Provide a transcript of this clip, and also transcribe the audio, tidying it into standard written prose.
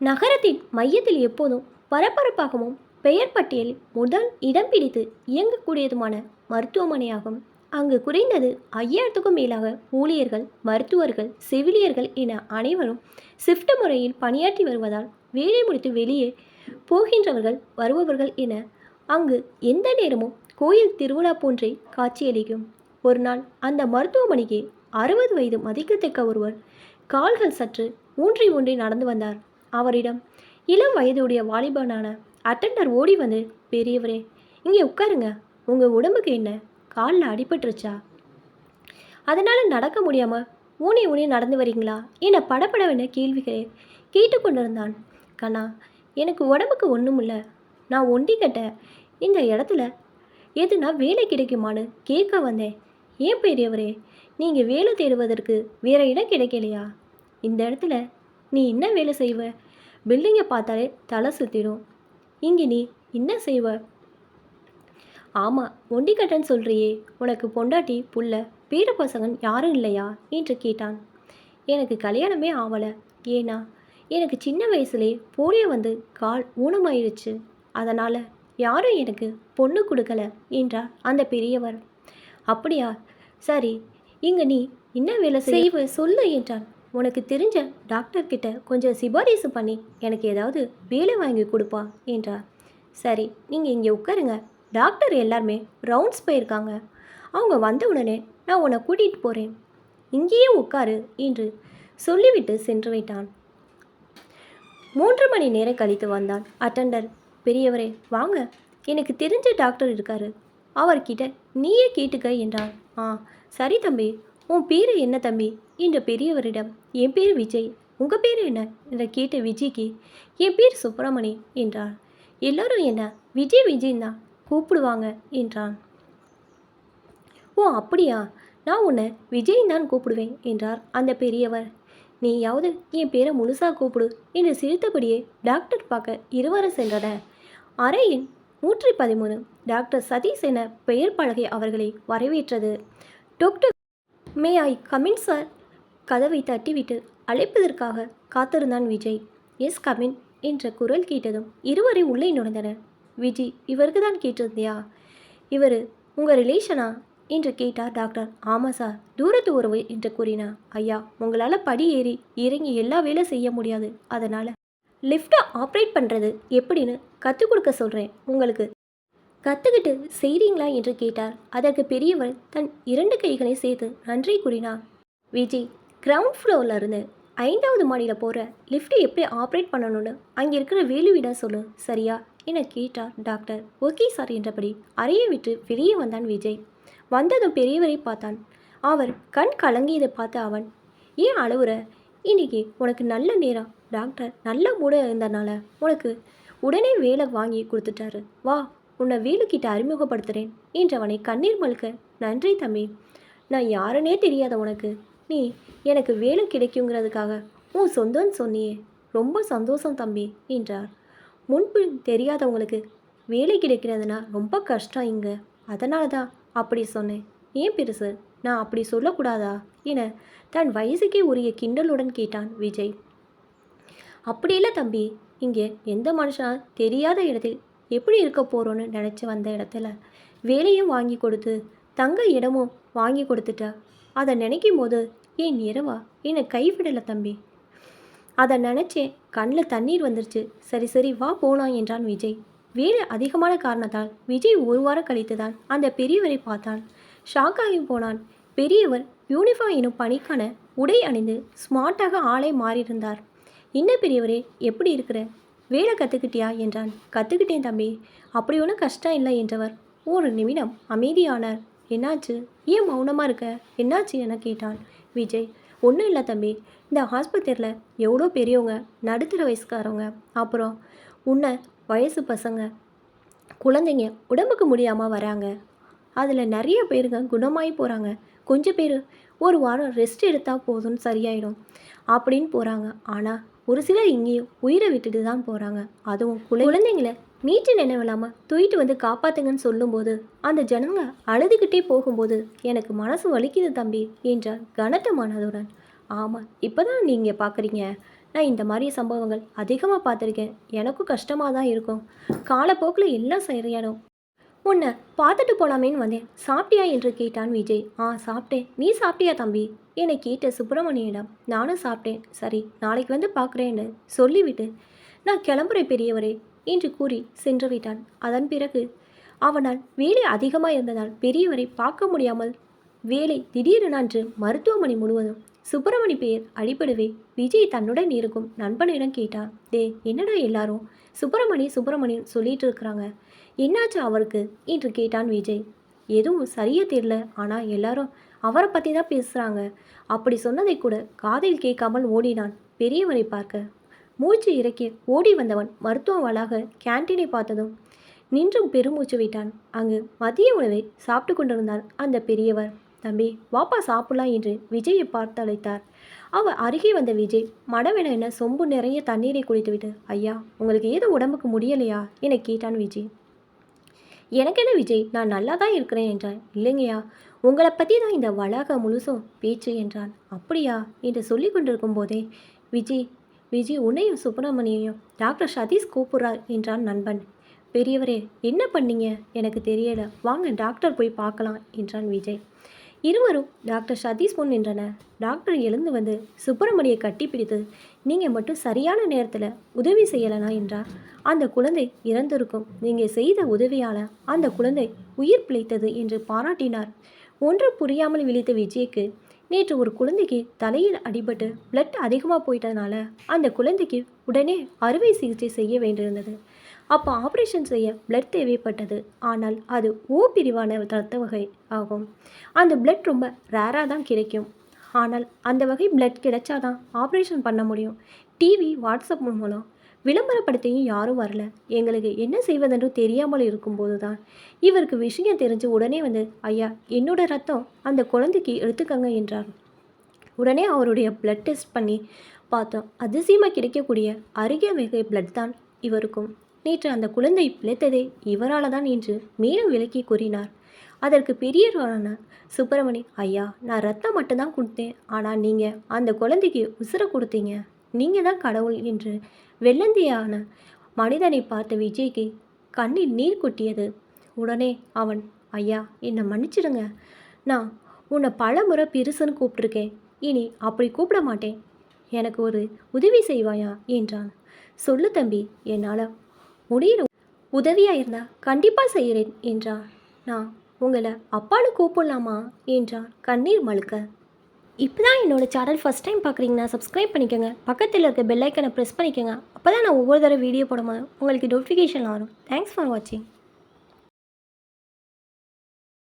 நகரத்தின் மையத்தில் எப்போதும் பரபரப்பாகவும் பெயர் பட்டியலில் முதல் இடம் பிடித்து இயங்கக்கூடியதுமான மருத்துவமனையாகும். அங்கு குறைந்தது 5000க்கும் மேலாக ஊழியர்கள், மருத்துவர்கள், செவிலியர்கள் என அனைவரும் ஷிஃப்ட் முறையில் பணியாற்றி வருவதால் வேலை முடித்து வெளியே போகின்றவர்கள் வருபவர்கள் என அங்கு எந்த நேரமும் கோயில் திருவிழா போன்றே காட்சியளிக்கும். ஒரு நாள் அந்த மருத்துவமனைக்கு 60 வயது மதிக்கத்தக்க ஒருவர் கால்கள் சற்று ஊன்றி ஊன்றி நடந்து வந்தார். அவரிடம் இளம் வயதுடைய வாலிபனான அட்டெண்டர் ஓடி வந்து, பெரியவரே, இங்கே உட்காருங்க, உங்கள் உடம்புக்கு என்ன, காலில் அடிபட்டுருச்சா, அதனால் நடக்க முடியாமல் ஊனி ஊனி நடந்து வரீங்களா என படப்படவென கேள்விகளை கேட்டுக்கொண்டிருந்தான். கண்ணா, எனக்கு உடம்புக்கு ஒன்றும் இல்லை, நான் ஒண்டி கட்ட இந்த இடத்துல எதுனா வேலை கிடைக்குமான்னு கேட்க வந்தேன். ஏன் பெரியவரே, நீங்கள் வேலை தேடுவதற்கு வேறு இடம் கிடைக்கலையா? இந்த இடத்துல நீ என்ன வேலை செய்வ? பில்டிங்கை பார்த்தாலே தலை சுற்றிடும். இங்கே நீ என்ன செய்வ? ஆமாம், ஒண்டிக்கட்டன்னு சொல்கிறியே, உனக்கு பொண்டாட்டி புள்ள பேர பசங்கன் யாரும் இல்லையா என்று கேட்டான். எனக்கு கல்யாணமே ஆகலை. ஏன்னா எனக்கு சின்ன வயசுலே போலியோ வந்து கால் ஊனமாயிடுச்சு. அதனால் யாரும் எனக்கு பொண்ணு கொடுக்கல என்றார் அந்த பெரியவர். அப்படியா, சரி, இங்கே நீ என்ன வேலை செய்வ சொல்லு என்றான். உனக்கு தெரிஞ்ச டாக்டர்கிட்ட கொஞ்சம் சிபாரிசு பண்ணி எனக்கு ஏதாவது வேலை வாங்கி கொடுப்பா என்றார். சரி, நீங்கள் இங்கே உட்காருங்க, டாக்டர் எல்லாருமே ரவுண்ட்ஸ் போயிருக்காங்க, அவங்க வந்த உடனே நான் உன்னை கூட்டிகிட்டு போகிறேன், இங்கேயே உட்காரு என்று சொல்லிவிட்டு சென்று விட்டான். 3 மணி நேரம் கழித்து வந்தான் அட்டெண்டர். பெரியவரே வாங்க, எனக்கு தெரிஞ்ச டாக்டர் இருக்காரு, அவர்கிட்ட நீயே கேட்டுக்க என்றார். சரி தம்பி, உன் பேர் என்ன தம்பி என்ற பெரியவரிடம், என் பேர் விஜய், உங்கள் பேர் என்ன என்ற கேட்ட விஜய்க்கு, என் பேர் சுப்பிரமணி என்றார். எல்லோரும் என்ன விஜய் விஜய் தான் கூப்பிடுவாங்க என்றான். ஓ அப்படியா, நான் உன்னை விஜய் தான் கூப்பிடுவேன் என்றார் அந்த பெரியவர். நீயாவது என் பேரை முழுசாக கூப்பிடு என்று சிரித்தபடியே டாக்டர் பார்க்க இருவரும் சென்றனர். அறையின் 113 டாக்டர் சதீஷ் என பெயர் பலகை அவர்களை வரவேற்றது. Doctor may I come in sir? கதவை தட்டிவிட்டு அழைப்பதற்காக காத்திருந்தான் விஜய். எஸ் கமின் என்ற குரல் கேட்டதும் இருவரை உள்ளே நுழைந்தனர். விஜய், இவருக்கு தான் கேட்டிருந்தியா? இவர் உங்கள் ரிலேஷனா என்று கேட்டார் டாக்டர். ஆமாம் சார், தூரத்து உறவு என்று கூறினார். ஐயா, உங்களால் படி ஏறி இறங்கி எல்லா வேலை செய்ய முடியாது, அதனால் லிஃப்ட்டை ஆப்ரேட் பண்ணுறது எப்படின்னு கற்றுக் கொடுக்க சொல்கிறேன், உங்களுக்கு கற்றுக்கிட்டு செய்கிறீங்களா என்று கேட்டார். அதற்கு பெரியவர் தன் 2 கைகளை சேர்த்து நன்றி கூறினார். விஜய், கிரவுண்ட் ஃப்ளோரில் இருந்து 5வது மாடியில் போகிற லிஃப்ட்டை எப்படி ஆப்ரேட் பண்ணணும்னு அங்கே இருக்கிற வேலுவிட சொல்லு, சரியா என கேட்டார் டாக்டர். ஓகே சார் என்றபடி அறையை விட்டு வெளியே வந்தான் விஜய். வந்ததும் பெரியவரை பார்த்தான். அவர் கண் கலங்கியதை பார்த்து அவன், ஏன் அழுவுற? இன்னைக்கு உனக்கு நல்ல நேரம், டாக்டர் நல்ல மூட இருந்தனால உனக்கு உடனே வேலை வாங்கி கொடுத்துட்டாரு, வா உன்னை வேலுக்கிட்ட அறிமுகப்படுத்துகிறேன் என்றவனை கண்ணீர் மல்க, நன்றி தம்பி, நான் யாருன்னே தெரியாத உனக்கு நீ எனக்கு வேலை கிடைக்குங்கிறதுக்காக உன் சொந்தம்னு சொன்னியே, ரொம்ப சந்தோஷம் தம்பி என்றார். முன்பு தெரியாதவங்களுக்கு வேலை கிடைக்கிறதுனா ரொம்ப கஷ்டம் இங்கே, அதனால தான் அப்படி சொன்னேன். ஏன் பெருசு, நான் அப்படி சொல்லக்கூடாதா என தன் வயசுக்கே உரிய கிண்டலுடன் கேட்டான் விஜய். அப்படியில்லை தம்பி, இங்கே எந்த மனுஷனா தெரியாத இடத்தில் எப்படி இருக்க போகிறோன்னு நினச்சி வந்த இடத்துல வேலையும் வாங்கி கொடுத்து தங்க இடமும் வாங்கி கொடுத்துட்டா, அதை நினைக்கும் போது என் இரவா என்னை கைவிடலை தம்பி, அதை நினச்சே கண்ணில் தண்ணீர் வந்துருச்சு. சரி சரி வா போகலாம் என்றான் விஜய். வேலை அதிகமான காரணத்தால் விஜய் 1 வாரம் கழித்து தான் அந்த பெரியவரை பார்த்தான். ஷாக்காகி போனான். பெரியவர் யூனிஃபார்ம் எனும் பணிக்கான உடை அணிந்து ஸ்மார்ட்டாக ஆளை மாறியிருந்தார். என்ன பெரியவரே, எப்படி இருக்கிற, வேலை கற்றுக்கிட்டியா என்றான். கற்றுக்கிட்டேன் தம்பி, அப்படி ஒன்றும் கஷ்டம் இல்லை என்றவர் 1 நிமிடம் அமைதியானார். என்னாச்சு, ஏன் மௌனமாக இருக்க, என்னாச்சு என கேட்டான் விஜய். ஒன்றும் இல்லை தம்பி, இந்த ஆஸ்பத்திரியில் எவ்வளோ பெரியவங்க, நடுத்தர வயசுக்காரவங்க, அப்புறம் உன்னை வயசு பசங்க, குழந்தைங்க உடம்புக்கு முடியாமல் வராங்க. அதில் நிறைய பேருங்க குணமாகி போகிறாங்க. கொஞ்சம் பேர் 1 வாரம் ரெஸ்ட் எடுத்தால் போதும்னு சரியாயிடும் அப்படின்னு போகிறாங்க. ஆனால் ஒரு சிலர் இங்கேயும் உயிரை விட்டுட்டு தான் போகிறாங்க. அதுவும் குழந்தைங்களை மீட்டு நினைவில்லாமல் தூக்கிட்டு வந்து காப்பாற்றுங்கன்னு சொல்லும்போது அந்த ஜனங்க அழுதுகிட்டே போகும்போது எனக்கு மனசு வலிக்குது தம்பி என்றார் கனத்த மனதுடன். ஆமாம், இப்போ தான் நீங்கள் பார்க்குறீங்க, நான் இந்த மாதிரி சம்பவங்கள் அதிகமாக பார்த்துருக்கேன். எனக்கும் கஷ்டமாக தான் இருக்கும். காலப்போக்கில் எல்லாம் சரியாயிடும். உன்னை பார்த்துட்டு போலாமேன்னு வந்தேன். சாப்பிட்டியா என்று கேட்டான் விஜய். சாப்பிட்டேன். நீ சாப்பிட்டியா தம்பி என்னை கேட்ட சுப்பிரமணியிடம். நானும் சாப்பிட்டேன். சரி, நாளைக்கு வந்து பார்க்குறேன்னு சொல்லிவிட்டு நான் கிளம்புறேன் பெரியவரே என்று கூறி சென்று விட்டான். அதன் பிறகு அவனால் வேலை அதிகமாக இருந்ததால் பெரியவரை பார்க்க முடியாமல் வேலை திடீரென்று மருத்துவமனை முழுவதும் சுப்பிரமணி பெயர் அடிபடவே விஜய் தன்னுடன் இருக்கும் நண்பனிடம் கேட்டான். என்னடா எல்லாரும் சுப்பிரமணி சுப்பிரமணி சொல்லிட்டு இருக்கிறாங்க, என்னாச்சு அவருக்கு என்று கேட்டான் விஜய். எதுவும் சரியாக தெரியல, ஆனால் எல்லாரும் அவரை பற்றி தான் பேசுகிறாங்க. அப்படி சொன்னதை கூட காதில் கேட்காமல் ஓடினான் பெரியவரை பார்க்க. மூச்சு இறக்கி ஓடி வந்தவன் மருத்துவ வளாக கேன்டீனை பார்த்ததும் நின்றும் பெருமூச்சு விட்டான். அங்கு மதிய உணவை சாப்பிட்டு கொண்டிருந்தார் அந்த பெரியவர். தம்பி வாப்பா சாப்பிடலாம் என்று விஜயை பார்த்து அழைத்தார். அவர் அருகே வந்த விஜய் மடவென சொம்பு நிறைய தண்ணீரை குடித்துவிட்டு, ஐயா உங்களுக்கு ஏதோ உடம்புக்கு முடியலையா என கேட்டான் விஜய். எனக்கென்ன விஜய், நான் நல்லா தான் இருக்கிறேன் என்றான். இல்லைங்கய்யா, உங்களை பற்றி தான் இந்த வளாகம் முழுசும் பேச்சு என்றான். அப்படியா என்று சொல்லி கொண்டிருக்கும் போதே விஜய் உன்னையும் சுப்பிரமணியையும் டாக்டர் சதீஷ் கூப்பிட்றார் என்றான் நண்பன். பெரியவரே என்ன பண்ணீங்க எனக்கு தெரியல, வாங்க டாக்டர் போய் பார்க்கலாம் என்றான் விஜய். இருவரும் டாக்டர் சதீஷ் முன் நின்றனர். டாக்டர் எழுந்து வந்து சுப்பிரமணியை கட்டிப்பிடித்து, நீங்கள் மட்டும் சரியான நேரத்தில் உதவி செய்யலைனா என்றார். அந்த குழந்தை இறந்திருக்கும், நீங்கள் செய்த உதவியால் அந்த குழந்தை உயிர் பிழைத்தது என்று பாராட்டினார். ஒன்று புரியாமல் விழித்த விஜய்க்கு, நேற்று ஒரு குழந்தைக்கு தலையில் அடிபட்டு பிளட் அதிகமாக போயிட்டதுனால அந்த குழந்தைக்கு உடனே அறுவை சிகிச்சை செய்ய வேண்டியிருந்தது. அப்போ ஆப்ரேஷன் செய்ய பிளட் தேவைப்பட்டது. ஆனால் அது ஓ பிரிவான இரத்த வகை ஆகும். அந்த பிளட் ரொம்ப ரேராக தான் கிடைக்கும். ஆனால் அந்த வகை பிளட் கிடைச்சாதான் ஆப்ரேஷன் பண்ண முடியும். டிவி வாட்ஸ்அப் மூலம் விளம்பரப்படுத்தியும் யாரும் வரல. எங்களுக்கு என்ன செய்வதென்று தெரியாமல் இருக்கும்போது தான் இவருக்கு விஷயம் தெரிஞ்சு உடனே வந்து, ஐயா என்னோட ரத்தம் அந்த குழந்தைக்கு எடுத்துக்கங்க என்றார். உடனே அவருடைய பிளட் டெஸ்ட் பண்ணி பார்த்தோம். அதிசயமாக கிடைக்கக்கூடிய அருகே வகை பிளட் தான் இவருக்கும். நேற்று அந்த குழந்தை பிழைத்ததே இவரால் தான் என்று மேலும் விளக்கி கூறினார். அதற்கு பெரியவரான சுப்பிரமணி, ஐயா நான் ரத்தம் மட்டும்தான் கொடுத்தேன், ஆனால் நீங்கள் அந்த குழந்தைக்கு உசுர கொடுத்தீங்க, நீங்கள் தான் கடவுள் என்று வெள்ளந்தியான மனிதனை பார்த்த விஜய்க்கு கண்ணில் நீர் கொட்டியது. உடனே அவன், ஐயா என்னை மன்னிச்சிடுங்க, நான் உன்னை பல முறை பெருசுன்னு கூப்பிட்ருக்கேன், இனி அப்படி கூப்பிட மாட்டேன், எனக்கு ஒரு உதவி செய்வாயா என்றான். சொல்லு தம்பி, என்னால் முடிகிற உதவியாக இருந்தால் கண்டிப்பாக செய்கிறேன் என்றார். நான் உங்களை அப்பான்னு கூப்பிடலாமா என்றார் கண்ணீர் மழுக்க. இப்போ தான் என்னோடய சேனல் ஃபஸ்ட் டைம் பார்க்குறீங்கன்னா சப்ஸ்கிரைப் பண்ணிக்கோங்க. பக்கத்தில் இருக்க பெல் ஐக்கனை ப்ரெஸ் பண்ணிக்கோங்க. அப்போ தான் நான் ஒவ்வொரு தடவை வீடியோ போடும்போது உங்களுக்கு நோட்டிஃபிகேஷன் வரும். தேங்க்ஸ் ஃபார் வாட்சிங்.